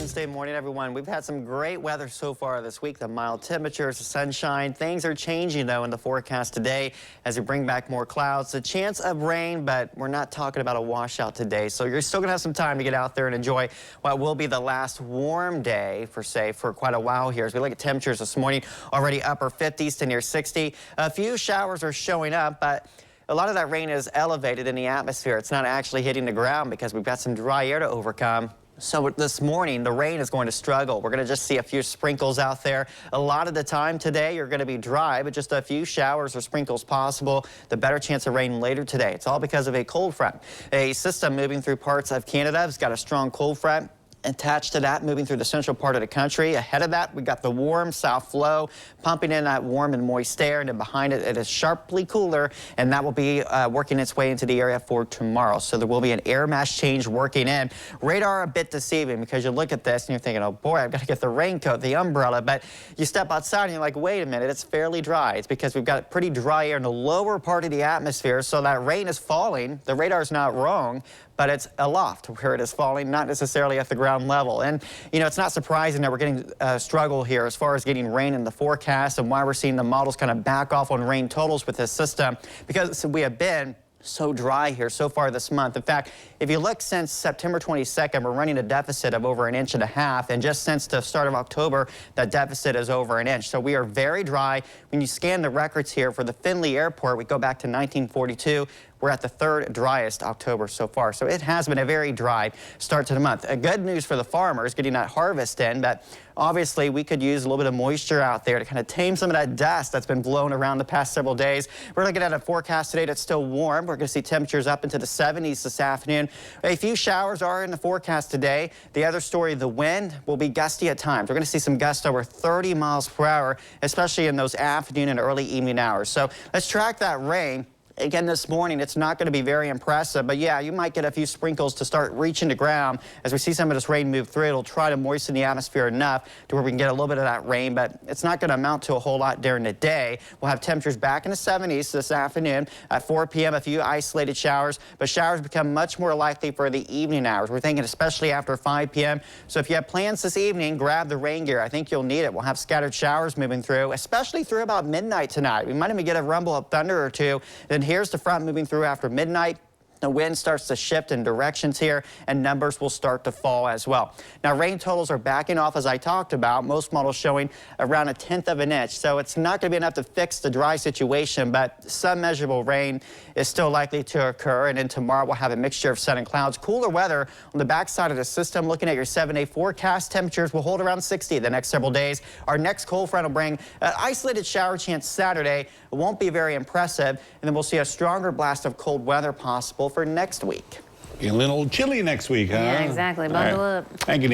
Wednesday morning, everyone. We've had some great weather so far this week. The mild temperatures, the sunshine. Things are changing, though, in the forecast today as we bring back more clouds. A chance of rain, but we're not talking about a washout today. So you're still going to have some time to get out there and enjoy what will be the last warm day for quite a while here. As we look at temperatures this morning, already upper 50s to near 60. A few showers are showing up, but a lot of that rain is elevated in the atmosphere. It's not actually hitting the ground because we've got some dry air to overcome. So this morning, the rain is going to struggle. We're going to just see a few sprinkles out there. A lot of the time today, you're going to be dry, but just a few showers or sprinkles possible. The better chance of rain later today. It's all because of a cold front. A system moving through parts of Canada has got a strong cold front. Attached to that, moving through the central part of the country. Ahead of that, we got the warm south flow pumping in that warm and moist air, and then behind it, it is sharply cooler, and that will be working its way into the area for tomorrow. So there will be an air mass change working in. Radar a bit deceiving because you look at this and you're thinking, oh boy, I've got to get the raincoat, the umbrella, but you step outside and you're like, wait a minute, it's fairly dry. It's because we've got pretty dry air in the lower part of the atmosphere, so that rain is falling. The radar's not wrong, but it's aloft where it is falling, not necessarily at the ground level. And, you know, it's not surprising that we're getting a struggle here as far as getting rain in the forecast and why we're seeing the models kind of back off on rain totals with this system, because we have been so dry here so far this month. In fact, if you look since September 22nd, we're running a deficit of over 1.5 inches, and just since the start of October, that deficit is over 1 inch. So we are very dry. When you scan the records here for the Findlay Airport, we go back to 1942. We're at the third driest October so far. So it has been a very dry start to the month. Good news for the farmers getting that harvest in, but obviously we could use a little bit of moisture out there to kind of tame some of that dust that's been blown around the past several days. We're looking at a forecast today that's still warm. We're going to see temperatures up into the 70s this afternoon. A few showers are in the forecast today. The other story, the wind will be gusty at times. We're going to see some gusts over 30 miles per hour, especially in those afternoon and early evening hours. So let's track that rain. Again, this morning, it's not going to be very impressive, but yeah, you might get a few sprinkles to start reaching the ground. As we see some of this rain move through, it'll try to moisten the atmosphere enough to where we can get a little bit of that rain, but it's not going to amount to a whole lot during the day. We'll have temperatures back in the 70s this afternoon. At 4 p.m., a few isolated showers, but showers become much more likely for the evening hours. We're thinking especially after 5 p.m. So if you have plans this evening, grab the rain gear. I think you'll need it. We'll have scattered showers moving through, especially through about midnight tonight. We might even get a rumble of thunder or two. Then here's the front moving through after midnight. The wind starts to shift in directions here, and numbers will start to fall as well. Now, rain totals are backing off, as I talked about. Most models showing around 1/10 of an inch, so it's not going to be enough to fix the dry situation, but some measurable rain is still likely to occur. And then tomorrow we'll have a mixture of sun and clouds. Cooler weather on the backside of the system. Looking at your 7-day forecast, temperatures will hold around 60 the next several days. Our next cold front will bring an isolated shower chance Saturday. It won't be very impressive, and then we'll see a stronger blast of cold weather possible for next week. Be a little chilly next week, huh? Yeah, exactly. Bundle up. Thank you, Neil.